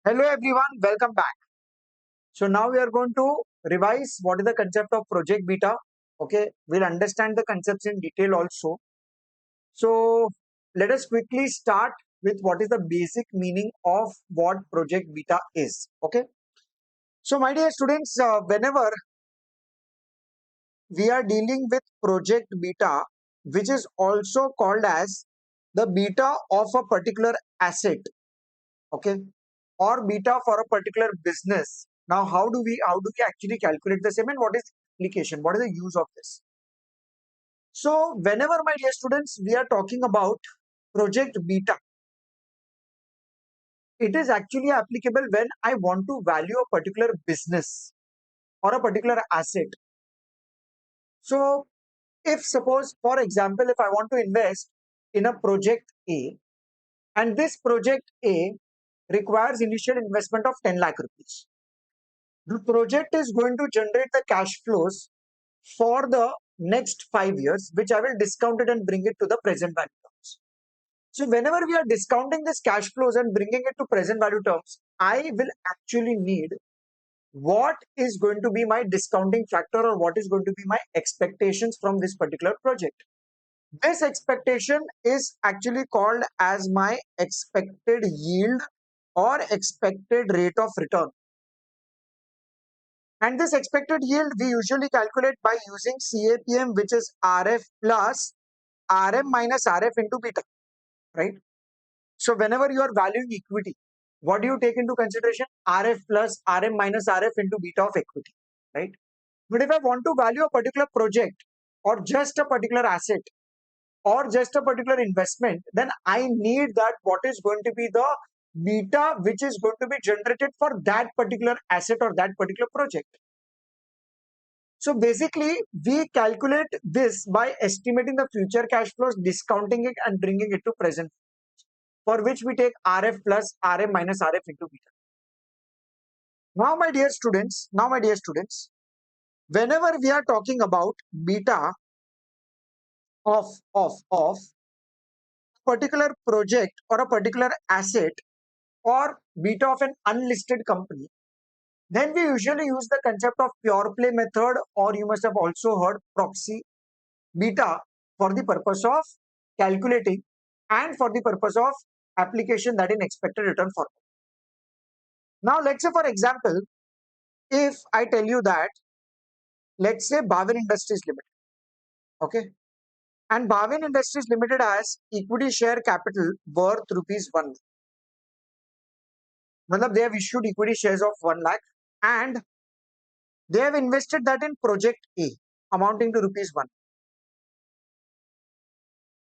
Hello everyone, welcome back. So now we are going to revise what is the concept of project beta. Okay, we'll understand the concepts in detail also. So let us quickly start with what is the basic meaning of what project beta is. Okay, so my dear students, whenever we are dealing with project beta, which is also called as the beta of a particular asset, okay, or beta for a particular business. Now how do we actually calculate the same, and what is the application, what is the use of this? So whenever, my dear students, we are talking about project beta, it is actually applicable when I want to value a particular business or a particular asset. So if suppose, for example, if I want to invest in a project A, and this project A requires initial investment of 10 lakh rupees, the project is going to generate the cash flows for the next 5 years, which I will discount it and bring it to the present value terms. So whenever we are discounting this cash flows and bringing it to present value terms, I will actually need what is going to be my discounting factor, or what is going to be my expectations from this particular project. This expectation is actually called as my expected yield or expected rate of return. And this expected yield we usually calculate by using CAPM, which is RF plus RM minus RF into beta, right? So whenever you are valuing equity, what do you take into consideration? RF plus RM minus RF into beta of equity, right? But if I want to value a particular project or just a particular asset or just a particular investment, then I need that what is going to be the beta which is going to be generated for that particular asset or that particular project. So basically, we calculate this by estimating the future cash flows, discounting it, and bringing it to present, for which we take RF plus RM minus RF into beta. Now, my dear students, whenever we are talking about beta of a particular project or a particular asset, or beta of an unlisted company, then we usually use the concept of pure play method, or you must have also heard proxy beta, for the purpose of calculating and for the purpose of application, that in expected return formula. Now let's say, for example, if I tell you that, let's say Bhavin Industries Limited, okay, and Bhavin Industries Limited has equity share capital worth rupees 1 lakh. Matlab they have issued equity shares of 1 lakh, and they have invested that in project A amounting to rupees 1.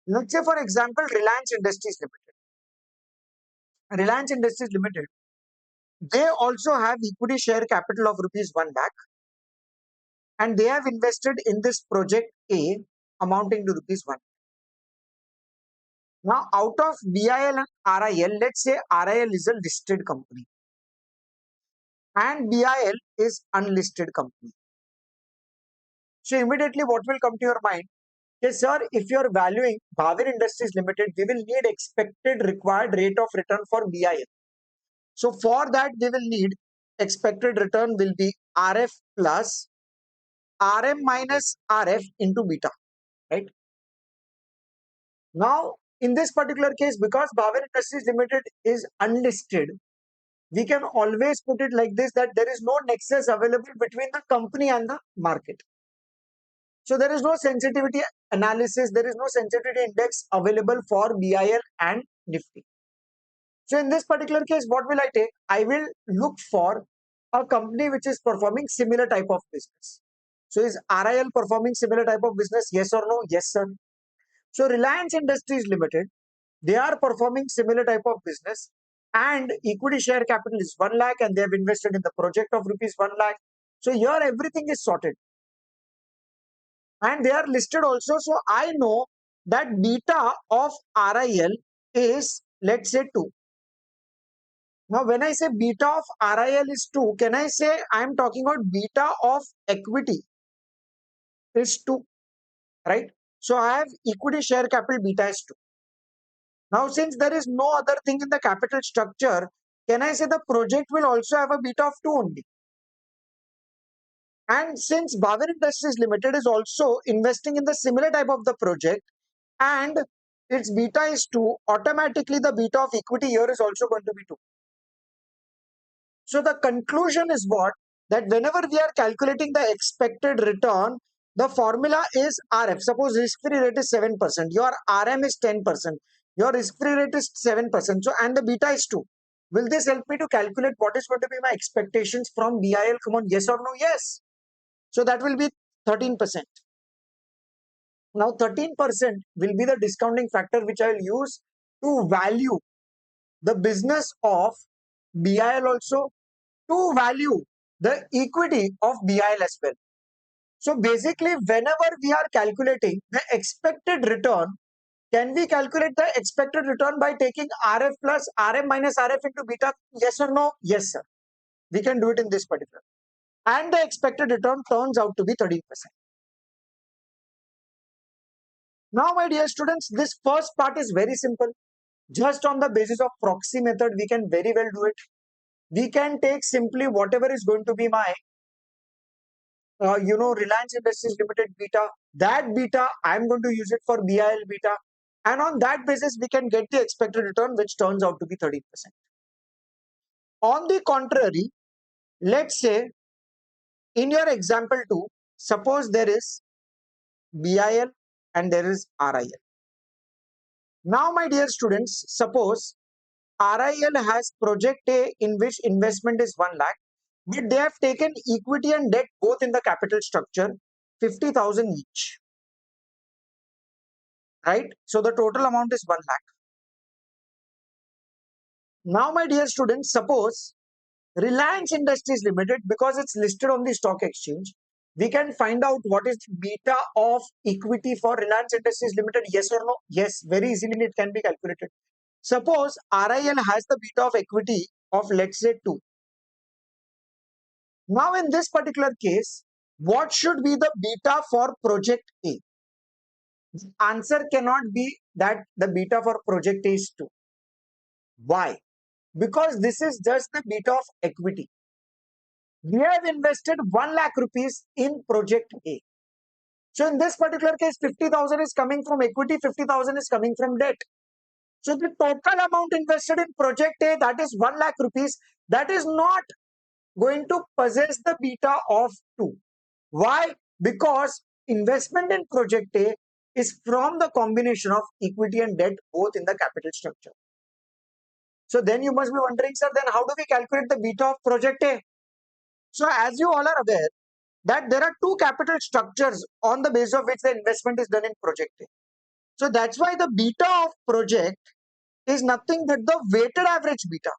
Let's say, for example, Reliance Industries Limited. Reliance Industries Limited, they also have equity share capital of rupees 1 lakh, and they have invested in this project A amounting to rupees 1. Now, out of BIL and RIL, let's say RIL is a listed company and BIL is unlisted company. So immediately what will come to your mind? Yes, sir, if you are valuing Bhavin Industries Limited, we will need expected required rate of return for BIL. So for that, we will need expected return will be RF plus RM minus RF into beta, right? Now, in this particular case, because Bhavin Industries Limited is unlisted, we can always put it like this, that there is no nexus available between the company and the market. So there is no sensitivity analysis, there is no sensitivity index available for BIL and Nifty. So in this particular case, what will I take? I will look for a company which is performing similar type of business. So is RIL performing similar type of business? Yes or no? Yes, sir. So Reliance Industries Limited, they are performing similar type of business, and equity share capital is 1 lakh, and they have invested in the project of rupees 1 lakh. So here everything is sorted, and they are listed also. So I know that beta of RIL is, let's say, 2. Now, when I say beta of RIL is 2, can I say I am talking about beta of equity is 2, right? So I have equity share capital beta is 2. Now, since there is no other thing in the capital structure can I say the project will also have a beta of 2 only? And since Bhavin Industries Limited is also investing in the similar type of the project and its beta is 2, automatically the beta of equity here is also going to be 2. So the conclusion is what? That whenever we are calculating the expected return, the formula is RF. Suppose risk-free rate is 7%, your RM is 10%, your risk-free rate is 7%, so and the beta is 2. Will this help me to calculate what is going to be my expectations from BIL? Come on, yes or no? Yes. So that will be 13%. Now 13% will be the discounting factor which I will use to value the business of BIL also, to value the equity of BIL as well. So basically, whenever we are calculating the expected return, can we calculate the expected return by taking RF plus RM minus RF into beta? Yes or no? Yes, sir. We can do it in this particular. And the expected return turns out to be 13%. Now, my dear students, this first part is very simple. Just on the basis of proxy method, we can very well do it. We can take simply whatever is going to be my Reliance Industries Limited beta. That beta, I'm going to use it for BIL beta. And on that basis, we can get the expected return, which turns out to be 13%. On the contrary, let's say in your example 2, suppose there is BIL and there is RIL. Now, my dear students, suppose RIL has project A in which investment is 1 lakh, but they have taken equity and debt both in the capital structure, 50,000 each. Right? So the total amount is 1 lakh. Now, my dear students, suppose Reliance Industries Limited, because it's listed on the stock exchange, we can find out what is the beta of equity for Reliance Industries Limited. Yes or no? Yes, very easily it can be calculated. Suppose RIL has the beta of equity of, let's say, 2. Now, in this particular case, what should be the beta for project A? The answer cannot be that the beta for project A is 2. Why? Because this is just the beta of equity. We have invested 1 lakh rupees in project A. So in this particular case, 50,000 is coming from equity, 50,000 is coming from debt. So the total amount invested in project A, that is 1 lakh rupees, that is not going to possess the beta of 2. Why? Because investment in project A is from the combination of equity and debt both in the capital structure. So then you must be wondering, sir, then how do we calculate the beta of project A? So as you all are aware that there are 2 capital structures on the basis of which the investment is done in project A. So that's why the beta of project is nothing but the weighted average beta.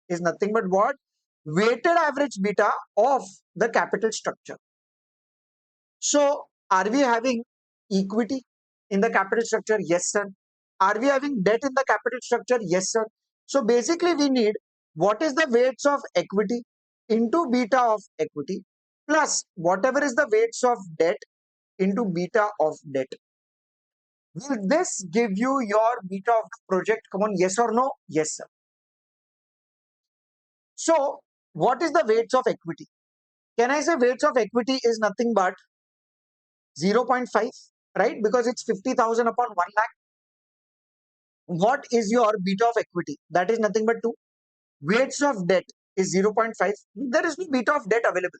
Is nothing but what? Weighted average beta of the capital structure. So are we having equity in the capital structure? Yes, sir. Are we having debt in the capital structure? Yes, sir. So basically we need what is the weights of equity into beta of equity plus whatever is the weights of debt into beta of debt. Will this give you your beta of the project? Come on, yes or no? Yes, sir. So what is the weights of equity? Can I say weights of equity is nothing but 0.5, right? Because it's 50,000 upon 1 lakh. What is your beta of equity? That is nothing but 2. Weights of debt is 0.5. There is no beta of debt available.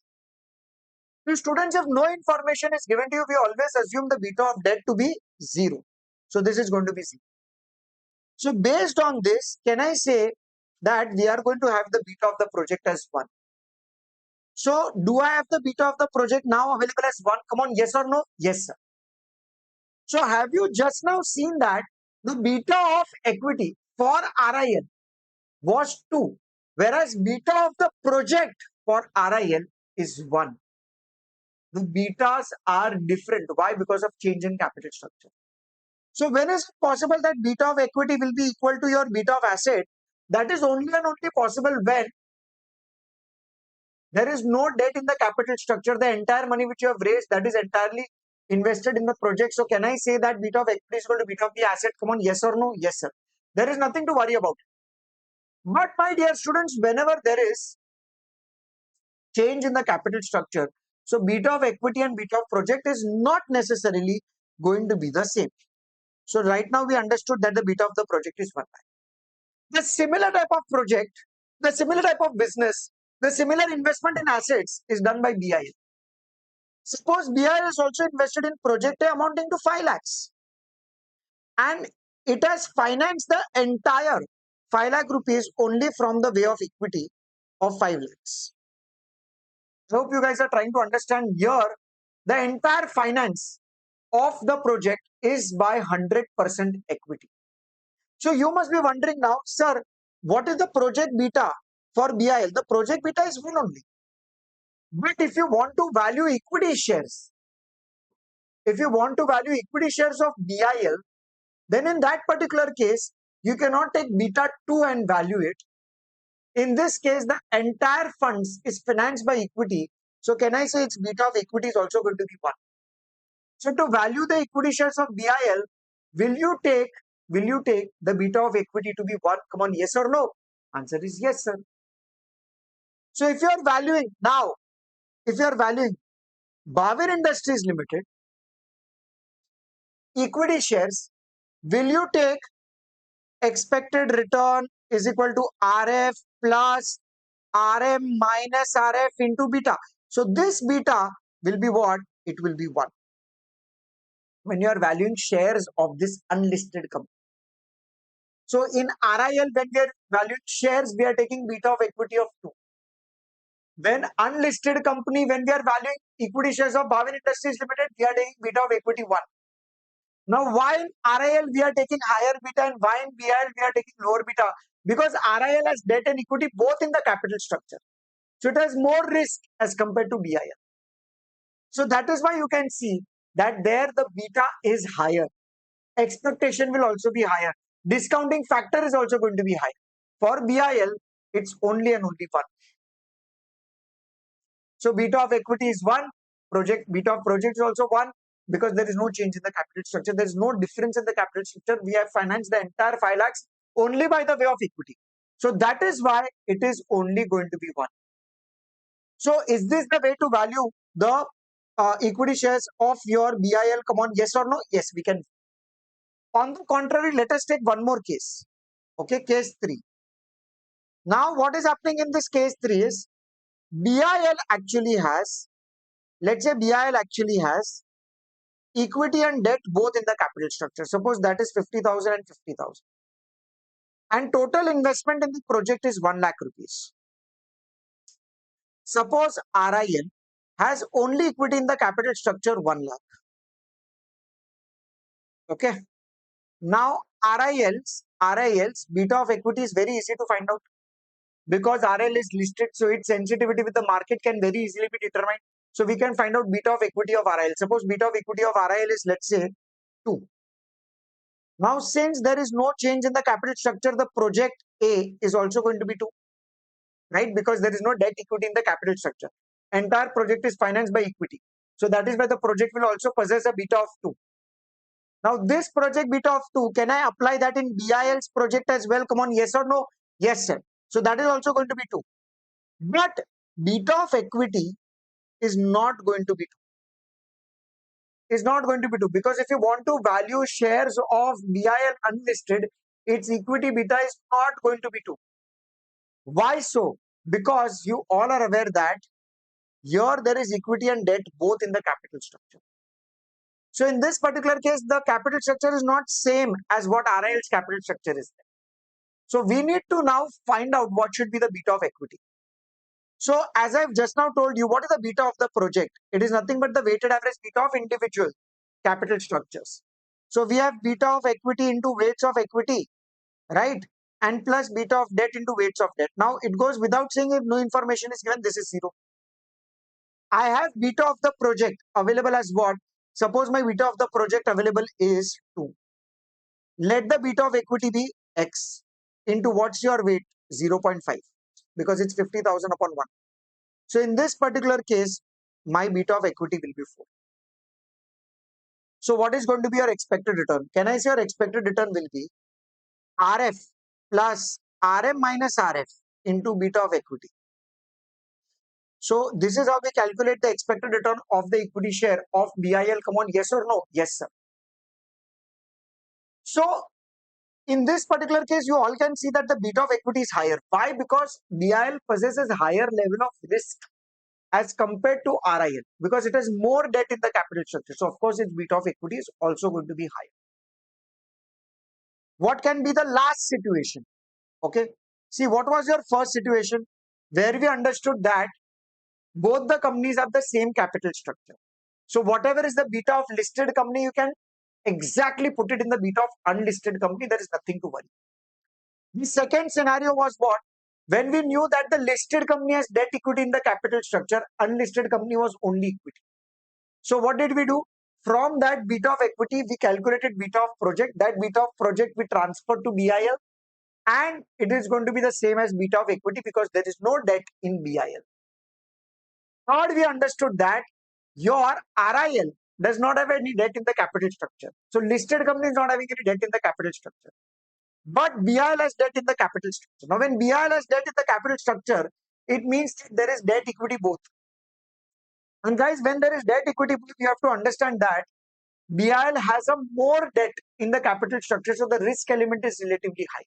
If students, if no information is given to you, we always assume the beta of debt to be 0. So this is going to be 0. So based on this, can I say that we are going to have the beta of the project as 1? So do I have the beta of the project now available as 1? Come on, yes or no? Yes, sir. So have you just now seen that the beta of equity for RIL was 2, whereas beta of the project for RIL is 1. The betas are different. Why? Because of change in capital structure. So when is it possible that beta of equity will be equal to your beta of asset? That is only and only possible when there is no debt in the capital structure. The entire money which you have raised, that is entirely invested in the project. So can I say that beta of equity is equal to beta of the asset? Come on, yes or no? Yes, sir. There is nothing to worry about. But my dear students, whenever there is change in the capital structure, so beta of equity and beta of project is not necessarily going to be the same. So right now we understood that the beta of the project is 1 lakh. The similar type of project, the similar type of business, the similar investment in assets is done by BIL. Suppose BIL is also invested in project A amounting to 5 lakhs and it has financed the entire 5 lakh rupees only from the way of equity of 5 lakhs. I hope you guys are trying to understand here the entire finance of the project is by 100% equity. So you must be wondering now, sir, what is the project beta for BIL? The project beta is 1 only. But if you want to value equity shares, if you want to value equity shares of BIL, then in that particular case, you cannot take beta 2 and value it. In this case, the entire funds is financed by equity. So can I say its beta of equity is also going to be 1? So to value the equity shares of BIL, will you take the beta of equity to be 1? Come on, yes or no? Answer is yes, sir. So if you are valuing now, if you are valuing Bhavin Industries Limited equity shares, will you take expected return is equal to RF plus RM minus RF into beta? So this beta will be what? It will be 1 when you are valuing shares of this unlisted company. So in RIL, when we are valuing shares, we are taking beta of equity of 2. When unlisted company, when we are valuing equity shares of Bhavin Industries Limited, we are taking beta of equity 1. Now, why in RIL we are taking higher beta and why in BIL we are taking lower beta? Because RIL has debt and equity both in the capital structure. So it has more risk as compared to BIL. So that is why you can see that there the beta is higher. Expectation will also be higher. Discounting factor is also going to be high. For BIL, it's only and only 1. So beta of equity is 1. Beta of project is also 1 because there is no change in the capital structure. There is no difference in the capital structure. We have financed the entire 5 lakhs only by the way of equity. So that is why it is only going to be 1. So is this the way to value the equity shares of your BIL? Come on, yes or no? Yes, we can. On the contrary, let us take one more case. Okay, case 3. Now, what is happening in this case 3 is BIL actually has, let's say BIL actually has equity and debt both in the capital structure. Suppose that is 50,000 and 50,000. And total investment in the project is 1 lakh rupees. Suppose RIL has only equity in the capital structure 1 lakh. Okay. Now RIL's beta of equity is very easy to find out because RIL is listed, so its sensitivity with the market can very easily be determined. So we can find out beta of equity of RIL. Suppose beta of equity of RIL is, let's say, 2. Now, since there is no change in the capital structure, the project A is also going to be 2, right? Because there is no debt equity in the capital structure. Entire project is financed by equity. So that is why the project will also possess a beta of 2. Now, this project beta of 2, can I apply that in BIL's project as well? Come on, yes or no? Yes, sir. So that is also going to be 2. But beta of equity is not going to be 2. Is not going to be 2 because if you want to value shares of BIL unlisted, its equity beta is not going to be 2. Why so? Because you all are aware that here there is equity and debt both in the capital structure. So in this particular case, the capital structure is not same as what RIL's capital structure is. So we need to now find out what should be the beta of equity. So as I've just now told you, what is the beta of the project? It is nothing but the weighted average beta of individual capital structures. So we have beta of equity into weights of equity, right? And plus beta of debt into weights of debt. Now it goes without saying if no information is given, this is 0. I have beta of the project available as what? Suppose my beta of the project available is 2. Let the beta of equity be X into what's your weight? 0.5 because it's 50,000 upon 1. So in this particular case, my beta of equity will be 4. So what is going to be your expected return? Can I say your expected return will be RF plus RM minus RF into beta of equity. So this is how we calculate the expected return of the equity share of BIL. Come on, yes or no? Yes, sir. So in this particular case, you all can see that the beta of equity is higher. Why? Because BIL possesses higher level of risk as compared to RIL, because it has more debt in the capital structure. So of course, its beta of equity is also going to be higher. What can be the last situation? Okay. See, what was your first situation where we understood that both the companies have the same capital structure. So whatever is the beta of listed company, you can exactly put it in the beta of unlisted company. There is nothing to worry. The second scenario was what? When we knew that the listed company has debt equity in the capital structure, unlisted company was only equity. So what did we do? From that beta of equity, we calculated beta of project. That beta of project we transferred to BIL, and it is going to be the same as beta of equity because there is no debt in BIL. Third, we understood that your RIL does not have any debt in the capital structure. So listed company is not having any debt in the capital structure. But BIL has debt in the capital structure. Now, when BIL has debt in the capital structure, it means that there is debt equity both. And guys, when there is debt equity both, you have to understand that BIL has a more debt in the capital structure, so the risk element is relatively high.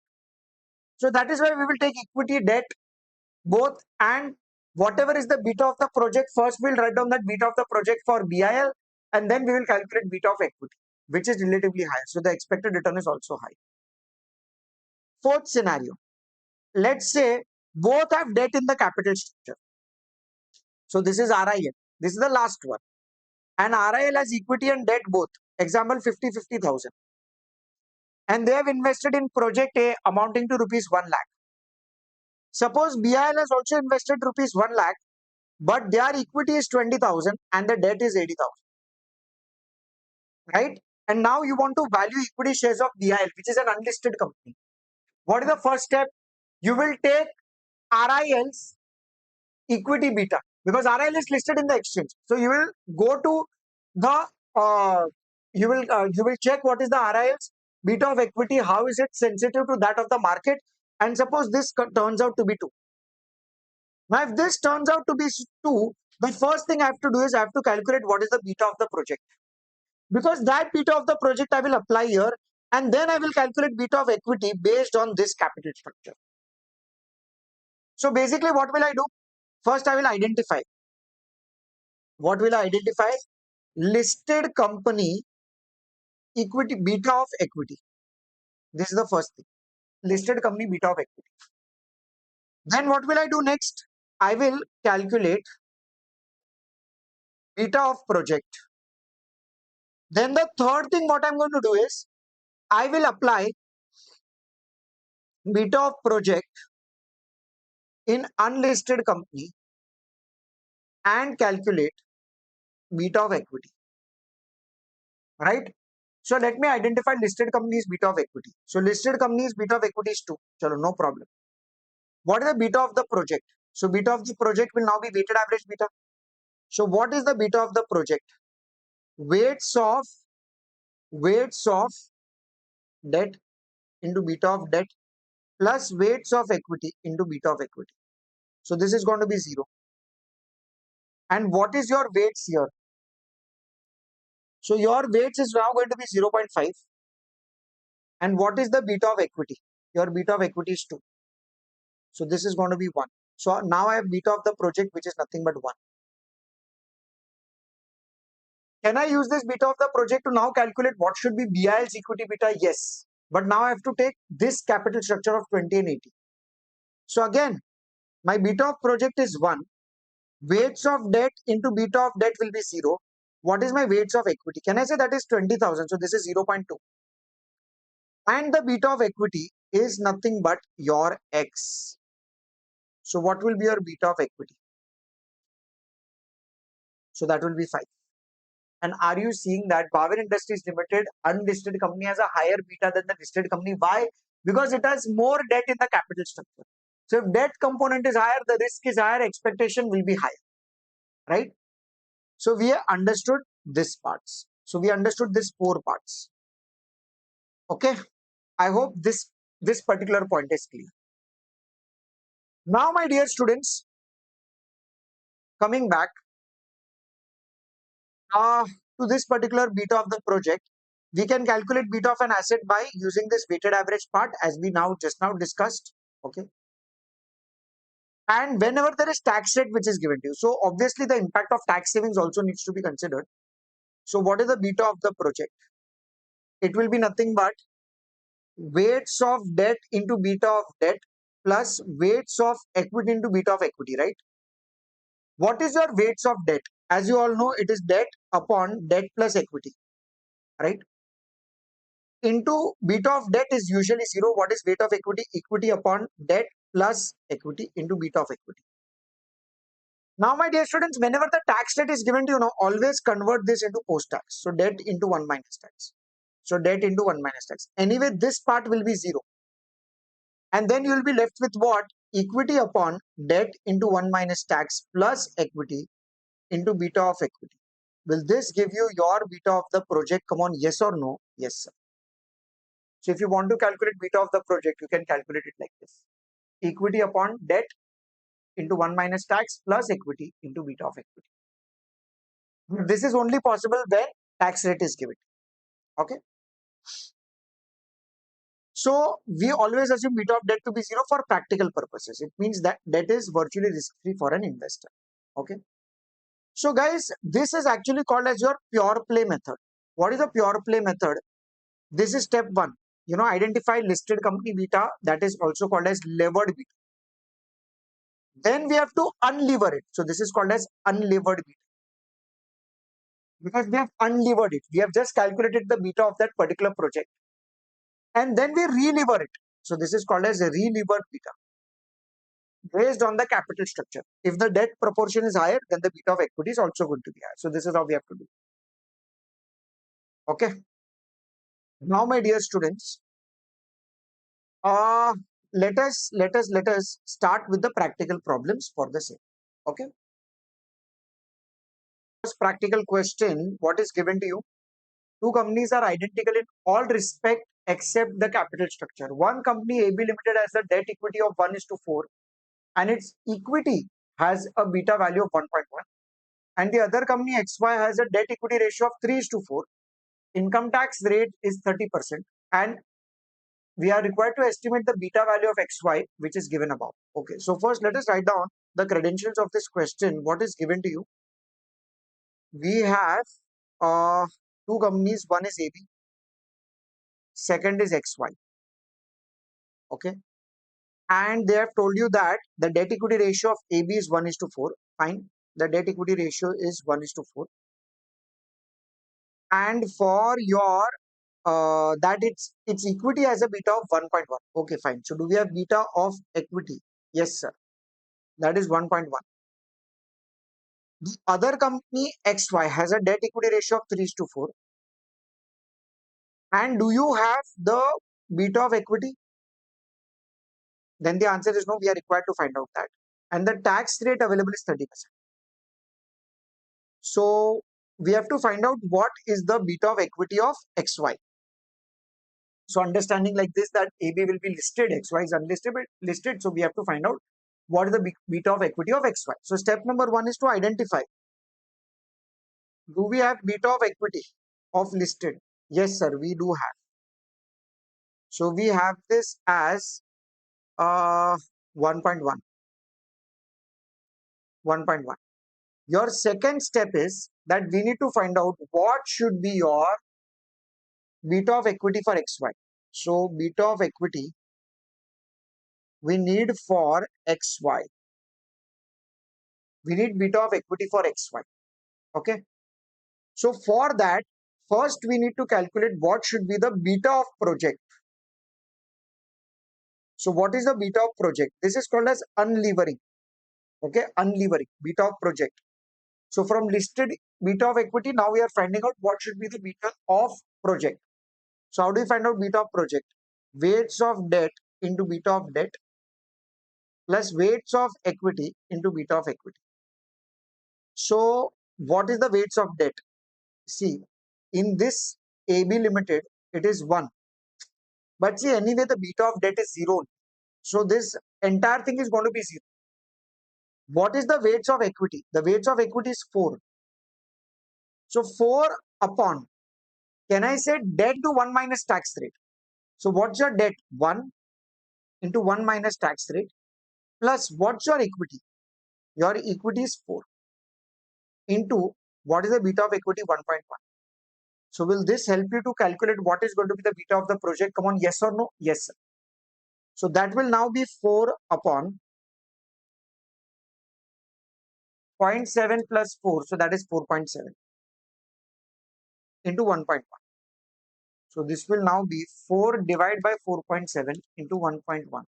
So that is why we will take equity, debt, both, and whatever is the beta of the project, first we'll write down that beta of the project for BIL, and then we will calculate beta of equity, which is relatively high. So the expected return is also high. Fourth scenario, let's say both have debt in the capital structure. So this is RIL. This is the last one. And RIL has equity and debt both. Example 50,000. And they have invested in project A amounting to rupees 1 lakh. Suppose BIL has also invested rupees 1 lakh, but their equity is 20,000 and the debt is 80,000. Right? And now you want to value equity shares of BIL, which is an unlisted company. What is the first step? You will take RIL's equity beta, because RIL is listed in the exchange. So you will go to the you will check what is the RIL's beta of equity, how is it sensitive to that of the market, and suppose this turns out to be 2. Now if this turns out to be 2, the first thing I have to do is I have to calculate what is the beta of the project, because that beta of the project I will apply here, and then I will calculate beta of equity based on this capital structure. So basically what will I do? First I will identify. What will I identify? Listed company equity, beta of equity. This is the first thing. Listed company beta of equity. Then what will I do next? I will calculate beta of project. Then the third thing what I'm going to do is I will apply beta of project in unlisted company and calculate beta of equity. Right? So let me identify listed companies beta of equity. So listed companies beta of equity is 2. Chalo, no problem. What is the beta of the project? So beta of the project will now be weighted average beta. So what is the beta of the project? Weights of debt into beta of debt plus weights of equity into beta of equity. So this is going to be 0. And what is your weights here? So your weights is now going to be 0.5. And what is the beta of equity? Your beta of equity is 2. So this is going to be 1. So now I have beta of the project, which is nothing but 1. Can I use this beta of the project to now calculate what should be BIL's equity beta? Yes. But now I have to take this capital structure of 20 and 80. So again, my beta of project is 1. Weights of debt into beta of debt will be 0. What is my weights of equity? Can I say that is 20,000? So this is 0.2. And the beta of equity is nothing but your X. So what will be your beta of equity? So that will be 5. And are you seeing that Bhavin Industries Limited, unlisted company, has a higher beta than the listed company? Why? Because it has more debt in the capital structure. So if debt component is higher, the risk is higher, expectation will be higher, right? So we understood this parts. So we understood this 4 parts. Okay. I hope this particular point is clear. Now, my dear students, coming back uh, to this particular beta of the project, we can calculate beta of an asset by using this weighted average part as we just now discussed. Okay. And whenever there is tax rate which is given to you, so obviously the impact of tax savings also needs to be considered. So what is the beta of the project? It will be nothing but weights of debt into beta of debt plus weights of equity into beta of equity, right? What is your weights of debt? As you all know, it is debt upon debt plus equity, right? Into beta of debt is usually zero. What is weight of equity? Equity upon debt plus equity into beta of equity. Now, my dear students, whenever the tax rate is given to you, always convert this into post-tax. So, debt into 1 minus tax. So, debt into 1 minus tax. Anyway, this part will be 0. And then you will be left with what? Equity upon debt into 1 minus tax plus equity into beta of equity. Will this give you your beta of the project? Come on, yes or no? Yes, sir. So, if you want to calculate beta of the project, you can calculate it like this. Equity upon debt into 1 minus tax plus equity into beta of equity. This is only possible when tax rate is given. Okay. So we always assume beta of debt to be 0 for practical purposes. It means that debt is virtually risk-free for an investor. Okay. So guys, this is actually called as your pure play method. What is a pure play method? This is step 1. Identify listed company beta, that is also called as levered beta. Then we have to unlever it. So this is called as unlevered beta. Because we have unlevered it. We have just calculated the beta of that particular project. And then we relever it. So this is called as a relevered beta based on the capital structure. If the debt proportion is higher, then the beta of equity is also going to be higher. So this is how we have to do. Okay. Now, my dear students, uh, let us start with the practical problems for the same. Okay. First practical question: what is given to you? Two companies are identical in all respect except the capital structure. One company AB Limited has a debt equity of 1:4 and its equity has a beta value of 1.1, and the other company XY has a debt equity ratio of 3:4. Income tax rate is 30%, and we are required to estimate the beta value of XY, which is given above. Okay, so first let us write down the credentials of this question. What is given to you? We have uh, two companies, one is AB, second is XY. Okay, and they have told you that the debt equity ratio of AB is 1:4. Fine, the debt equity ratio is 1:4. And for your that its equity has a beta of 1.1. Okay, fine. So do we have beta of equity? Yes, sir. That is 1.1. The other company XY has a debt equity ratio of 3:4. And do you have the beta of equity? Then the answer is no. We are required to find out that. And the tax rate available is 30%. So we have to find out what is the beta of equity of XY. So understanding like this, that AB will be listed, XY is listed. So we have to find out what is the beta of equity of XY. So step number 1 is to identify. Do we have beta of equity of listed? Yes, sir, we do have. So we have this as 1.1. 1.1. Your second step is that we need to find out what should be your beta of equity for XY. So beta of equity we need for XY. We need beta of equity for XY. Okay. So for that, first we need to calculate what should be the beta of project. So what is the beta of project? This is called as unlevering. Okay, unlevering, beta of project. So from listed beta of equity, now we are finding out what should be the beta of project. So how do we find out beta of project? Weights of debt into beta of debt plus weights of equity into beta of equity. So what is the weights of debt? See, in this AB Limited, it is 1. But see, anyway, the beta of debt is 0. So this entire thing is going to be 0. What is the weights of equity? The weights of equity is 4. So 4 upon, can I say debt to 1 minus tax rate? So what's your debt? 1 into 1 minus tax rate plus what's your equity? Your equity is 4 into what is the beta of equity? 1.1. So will this help you to calculate what is going to be the beta of the project? Come on, yes or no? Yes, sir. So that will now be 4 upon 0.7 plus 4. So that is 4.7 into 1.1. So this will now be 4 divided by 4.7 into 1.1.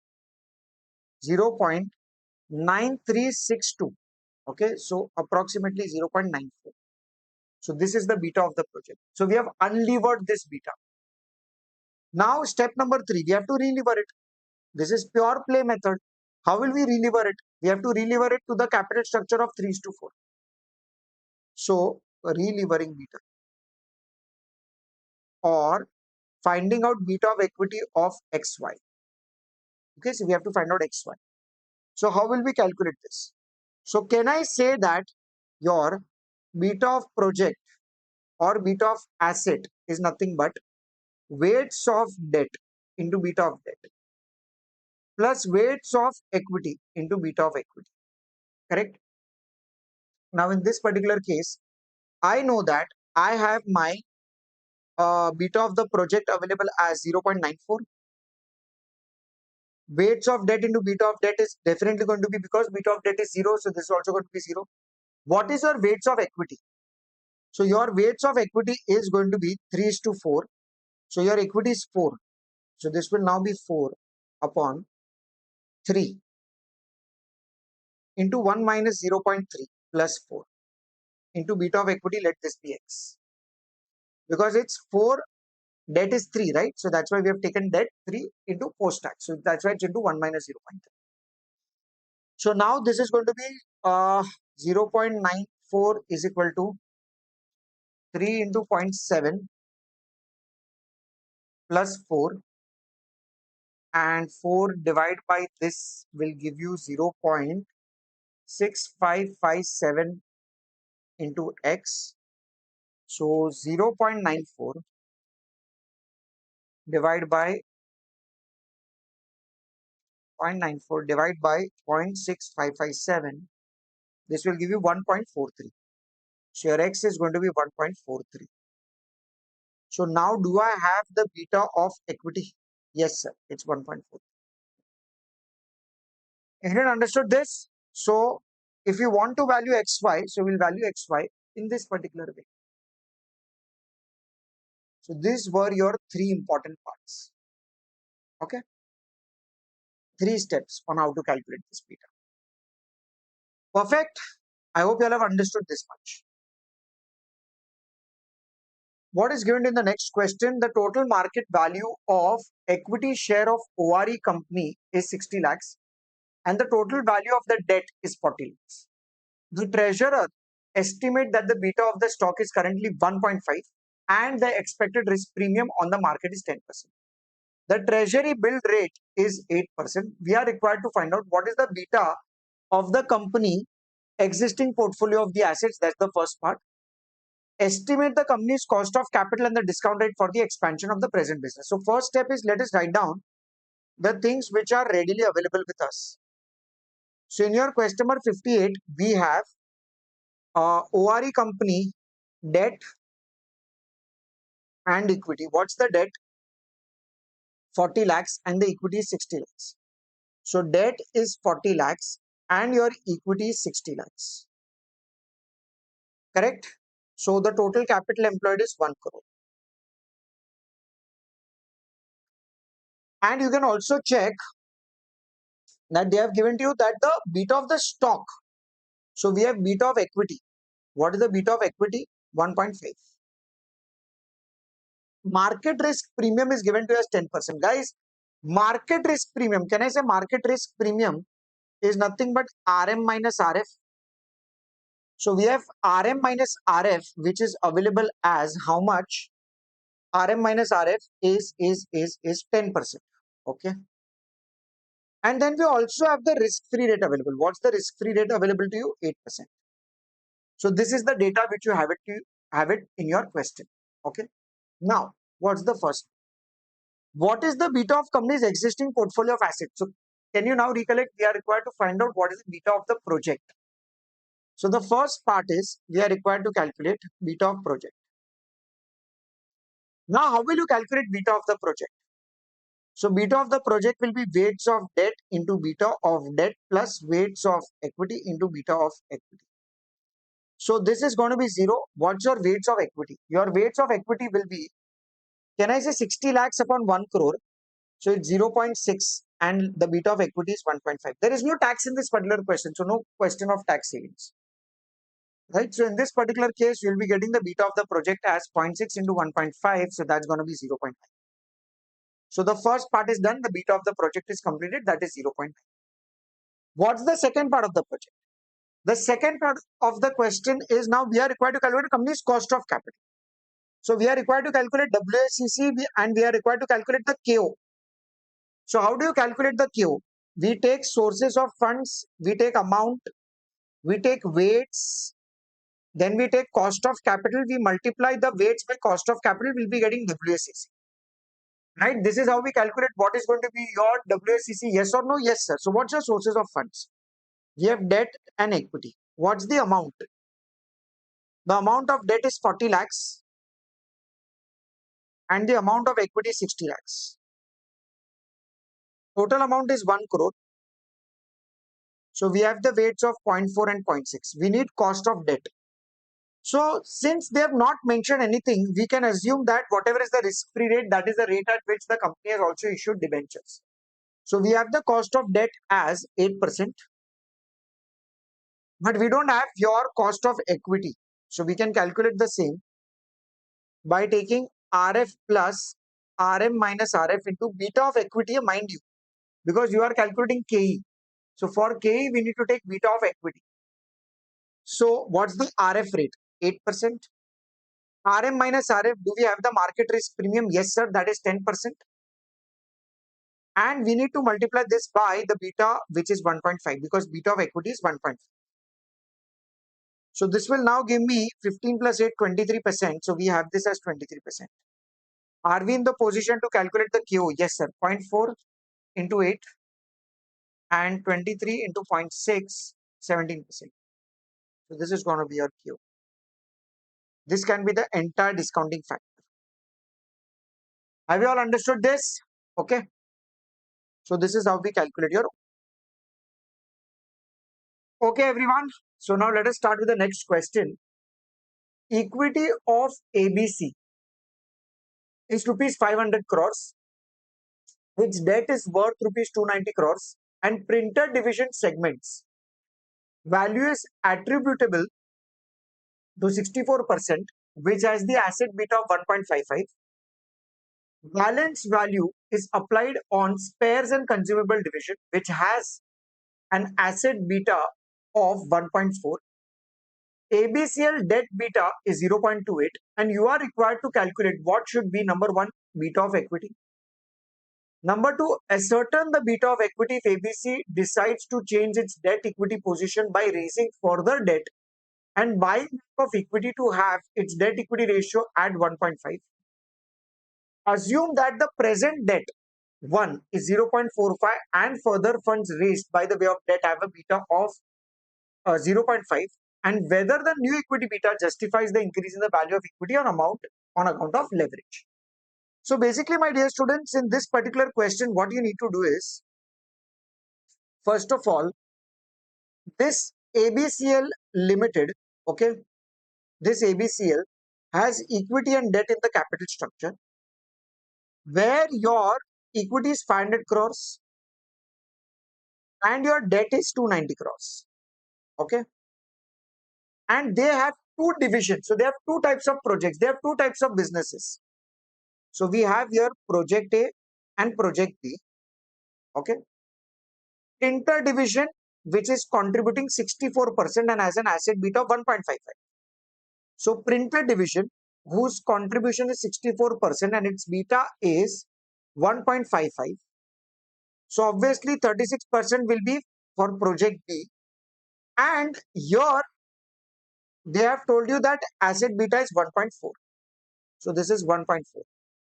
0.9362. Okay, so approximately 0.94. So this is the beta of the project. So we have unlevered this beta. Now step number 3, we have to relever it. This is pure play method. How will we relever it? We have to relever it to the capital structure of 3:4. So relevering beta or finding out beta of equity of XY. Okay, so we have to find out XY. So how will we calculate this? So can I say that your beta of project or beta of asset is nothing but weights of debt into beta of debt plus weights of equity into beta of equity, correct? Now in this particular case, I know that I have my beta of the project available as 0.94. Weights of debt into beta of debt is definitely going to be, because beta of debt is 0, so this is also going to be 0. What is your weights of equity? So your weights of equity is going to be 3:4. So your equity is 4. So this will now be 4 upon 3 into 1 minus 0.3 plus 4 into beta of equity. Let this be X. Because it's 4, debt is 3, right? So that's why we have taken debt 3 into post-tax. So that's why it's into 1 minus 0.3. So now this is going to be 0.94 is equal to 3 into 0.7 plus 4, and 4 divided by this will give you 0.6557 into X. So 0.94 divided by 0.94 divided by 0.6557. This will give you 1.43. So your X is going to be 1.43. So now do I have the beta of equity? Yes, sir. It's 1.4. Anyone understood this? So if you want to value XY, so we'll value XY in this particular way. So these were your 3 important parts. Okay. 3 steps on how to calculate this beta. Perfect. I hope you all have understood this much. What is given in the next question? The total market value of equity share of ORE company is 60 lakhs and the total value of the debt is 40 lakhs. The treasurer estimate that the beta of the stock is currently 1.5 and the expected risk premium on the market is 10%. The treasury bill rate is 8%. We are required to find out what is the beta of the company existing portfolio of the assets. That's the first part. Estimate the company's cost of capital and the discount rate for the expansion of the present business. So first step is, let us write down the things which are readily available with us. So in your question number 58, we have ORE company debt and equity. What's the debt? 40 lakhs and the equity is 60 lakhs. So debt is 40 lakhs and your equity is 60 lakhs. Correct? So the total capital employed is 1 crore. And you can also check that they have given to you that the beta of the stock. So we have beta of equity. What is the beta of equity? 1.5. Market risk premium is given to us 10%. Guys, market risk premium, can I say market risk premium is nothing but RM minus RF. So we have RM minus RF, which is available as how much? RM minus RF is 10%. Okay. And then we also have the risk-free rate available. What's the risk-free rate available to you? 8%. So this is the data which you have it in your question. Okay. Now, what's the first? What is the beta of company's existing portfolio of assets? So can you now recollect? We are required to find out what is the beta of the project. So the first part is we are required to calculate beta of project. Now, how will you calculate beta of the project? So beta of the project will be weights of debt into beta of debt plus weights of equity into beta of equity. So this is going to be 0. What's your weights of equity? Your weights of equity will be, can I say 60 lakhs upon 1 crore? So it's 0.6 and the beta of equity is 1.5. There is no tax in this particular question. So no question of tax savings. Right. So in this particular case, you'll be getting the beta of the project as 0.6 into 1.5. So that's going to be 0.5. So the first part is done. The beta of the project is completed. That is 0.5. What's the second part of the project? The second part of the question is now we are required to calculate a company's cost of capital. So we are required to calculate WACC and we are required to calculate the KO. So how do you calculate the KO? We take sources of funds, we take amount, we take weights, then we take cost of capital, we multiply the weights by cost of capital, we'll be getting WACC. Right? This is how we calculate what is going to be your WACC, yes or no? Yes, sir. So what's your sources of funds? We have debt and equity. What's the amount? The amount of debt is 40 lakhs and the amount of equity is 60 lakhs. Total amount is 1 crore. So we have the weights of 0.4 and 0.6. We need cost of debt. So since they have not mentioned anything, we can assume that whatever is the risk-free rate, that is the rate at which the company has also issued debentures. So we have the cost of debt as 8%, but we don't have your cost of equity. So we can calculate the same by taking RF plus RM minus RF into beta of equity, mind you, because you are calculating KE. So for KE, we need to take beta of equity. So what's the RF rate? 8%. RM minus RF, do we have the market risk premium? Yes, sir, that is 10%. And we need to multiply this by the beta, which is 1.5, because beta of equity is 1.5. So this will now give me 15 plus 8, 23%. So we have this as 23%. Are we in the position to calculate the Q? Yes, sir. 0.4 into 8 and 23 into 0.6, 17%. So this is going to be your Q. This can be the entire discounting factor. Have you all understood this? Okay. So this is how we calculate your. Okay, everyone. So now let us start with the next question. Equity of ABC is rupees 500 crores. Its debt is worth rupees 290 crores and printer division segments value is attributable to 64%, which has the asset beta of 1.55. Balance value is applied on spares and consumable division, which has an asset beta of 1.4. ABCL debt beta is 0.28 and you are required to calculate what should be number 1 beta of equity. Number 2, ascertain the beta of equity if ABC decides to change its debt equity position by raising further debt and buying of equity to have its debt equity ratio at 1.5. Assume that the present debt 1 is 0.45 and further funds raised by the way of debt have a beta of 0.5 and whether the new equity beta justifies the increase in the value of equity on account of leverage. So basically, my dear students, in this particular question, what you need to do is, first of all, this ABCL Limited, okay, this ABCL has equity and debt in the capital structure, where your equity is 500 crores and your debt is 290 crores, okay, and they have two divisions. So they have two types of projects. They have two types of businesses. So we have here project A and project B, okay. Inter division, which is contributing 64% and has an asset beta of 1.55. So printer division, whose contribution is 64% and its beta is 1.55. So obviously 36% will be for project B. And here they have told you that asset beta is 1.4. So this is 1.4.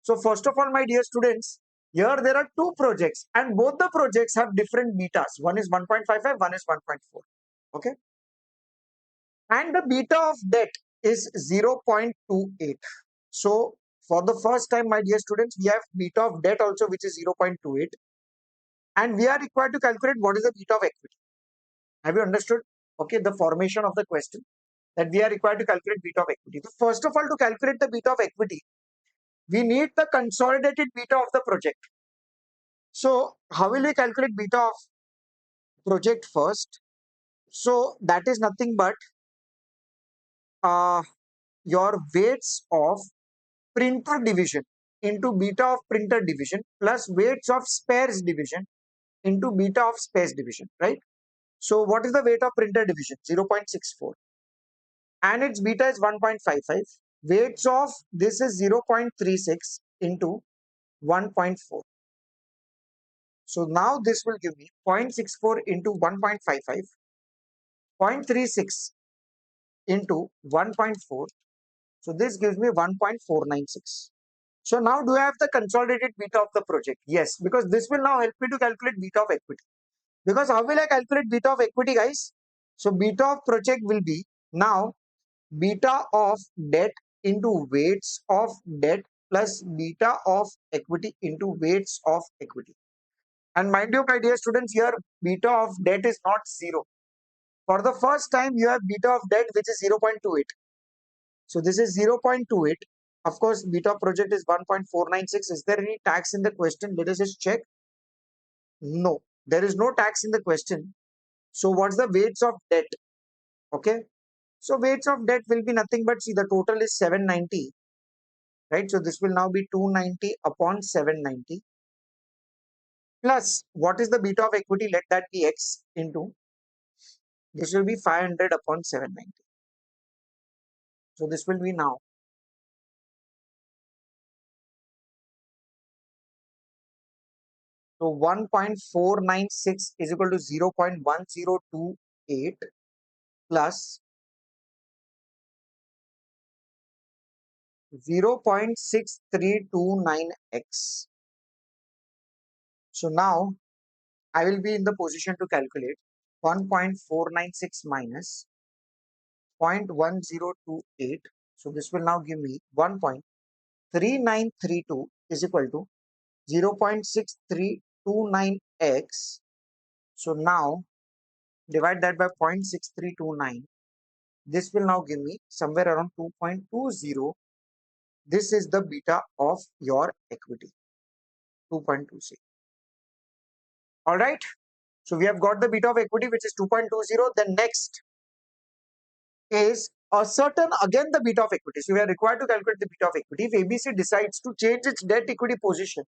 So first of all, my dear students, here there are two projects and both the projects have different betas. One is 1.55, one is 1.4. Okay. And the beta of debt is 0.28. So for the first time, my dear students, we have beta of debt also, which is 0.28. And we are required to calculate what is the beta of equity. Have you understood? Okay, the formation of the question, that we are required to calculate beta of equity. So first of all, to calculate the beta of equity, we need the consolidated beta of the project. So how will we calculate beta of project first? So that is nothing but uh, your weights of printer division into beta of printer division plus weights of spares division into beta of spares division, right? So what is the weight of printer division? 0.64 and its beta is 1.55. Weights of this is 0.36 into 1.4. So now this will give me 0.64 into 1.55, 0.36 into 1.4. So this gives me 1.496. So now do I have the consolidated beta of the project? Yes, because this will now help me to calculate beta of equity. Because how will I calculate beta of equity, guys? So beta of project will be now beta of debt into weights of debt plus beta of equity into weights of equity. And mind you, my dear students, here beta of debt is not 0. For the first time, you have beta of debt which is 0.28. So this is 0.28. Of course, beta project is 1.496. Is there any tax in the question? Let us just check. No, there is no tax in the question. So what's the weights of debt? Okay. So weights of debt will be nothing but, see, the total is 790, right? So this will now be 290 upon 790 plus what is the beta of equity? Let that be X into this will be 500 upon 790. So this will be now so 1.496 is equal to 0.1028 plus 0.6329x. So now I will be in the position to calculate 1.496 minus 0.1028. So this will now give me 1.3932 is equal to 0.6329x. So now divide that by 0.6329. This will now give me somewhere around 2.20. This is the beta of your equity, 2.20. All right. So we have got the beta of equity, which is 2.20. Then next is a certain, again, the beta of equity. So we are required to calculate the beta of equity. If ABC decides to change its debt equity position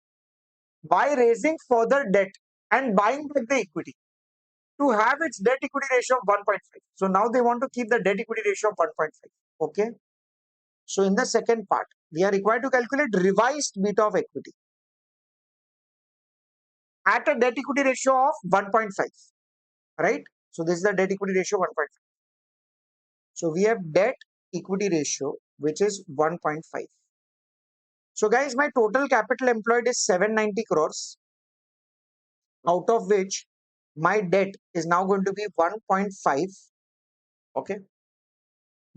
by raising further debt and buying back the equity to have its debt equity ratio of 1.5. So now they want to keep the debt equity ratio of 1.5. Okay. So in the second part, we are required to calculate revised beta of equity at a debt equity ratio of 1.5, right? So this is the debt equity ratio 1.5. So we have debt equity ratio, which is 1.5. So guys, my total capital employed is 790 crores, out of which my debt is now going to be 1.5. Okay.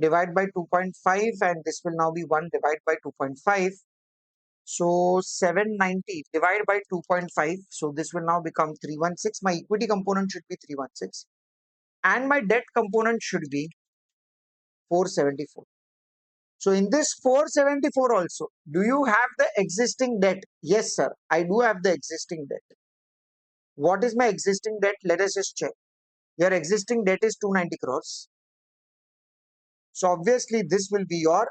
Divide by 2.5 and this will now be 1 divided by 2.5. So 790 divided by 2.5. So this will now become 316. My equity component should be 316 and my debt component should be 474. So in this 474 also, do you have the existing debt? Yes, sir. I do have the existing debt. What is my existing debt? Let us just check. Your existing debt is 290 crores. So obviously this will be your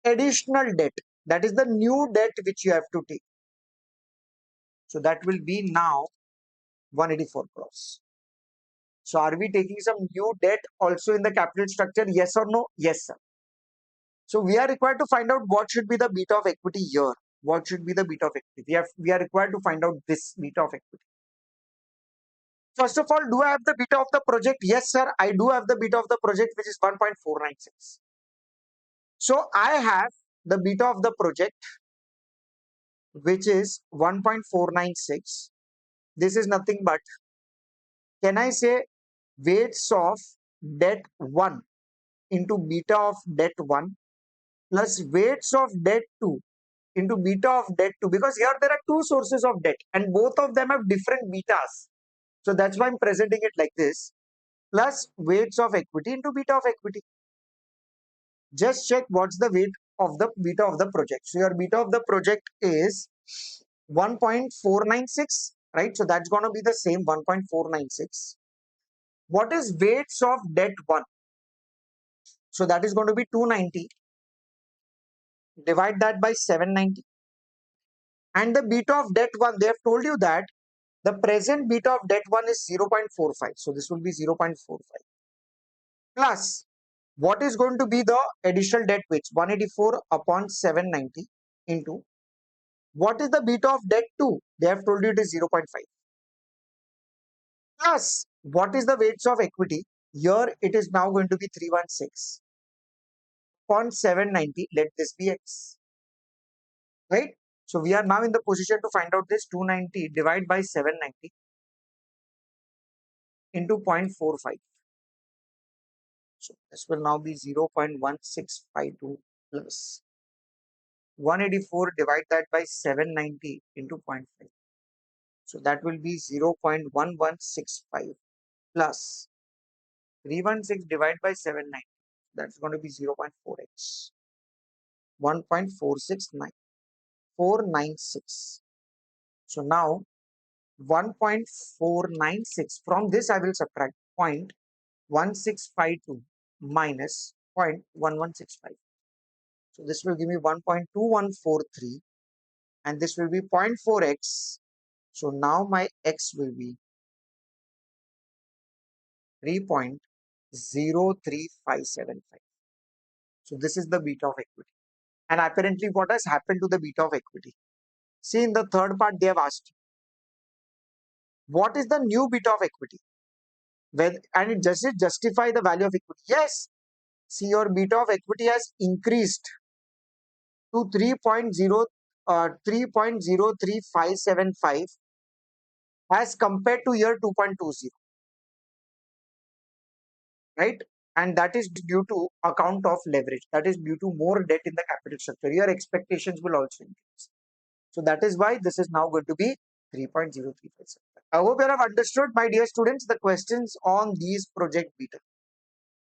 additional debt. That is the new debt which you have to take. So that will be now 184 crores. So are we taking some new debt also in the capital structure? Yes or no? Yes, sir. So we are required to find out what should be the beta of equity here. What should be the beta of equity? We are required to find out this beta of equity. First of all, do I have the beta of the project? Yes, sir. I do have the beta of the project, which is 1.496. So I have the beta of the project, which is 1.496. This is nothing but, can I say, weights of debt 1 into beta of debt 1 plus weights of debt 2 into beta of debt 2, because here there are two sources of debt and both of them have different betas. So that's why I'm presenting it like this, plus weights of equity into beta of equity. Just check what's the weight of the beta of the project. So your beta of the project is 1.496, right? So that's going to be the same 1.496. What is weights of debt 1? So that is going to be 290. Divide that by 790. And the beta of debt 1, they have told you that the present beta of debt 1 is 0.45. So this will be 0.45. Plus, what is going to be the additional debt which 184 upon 790 into what is the beta of debt 2? They have told you it is 0.5. Plus, what is the weights of equity? Here it is now going to be 316 upon 790. Let this be x. Right? So we are now in the position to find out this 290 divided by 790 into 0.45. So this will now be 0.1652 plus 184, divide that by 790 into 0.5. So that will be 0.1165 plus 316 divided by 790. That's going to be 0.4x. 1.469. 496. So now 1.496. From this I will subtract 0.1652 minus 0.1165. So this will give me 1.2143 and this will be 0.4x. So now my x will be 3.03575. So this is the beta of equity. And apparently what has happened to the beta of equity? See, in the third part they have asked, what is the new beta of equity? And does it justify the value of equity? Yes. See, your beta of equity has increased to 3.03575 as compared to year 2.20, right? And that is due to account of leverage. That is due to more debt in the capital structure. Your expectations will also increase. So that is why this is now going to be 3.0357. I hope you have understood, my dear students, the questions on these project beta.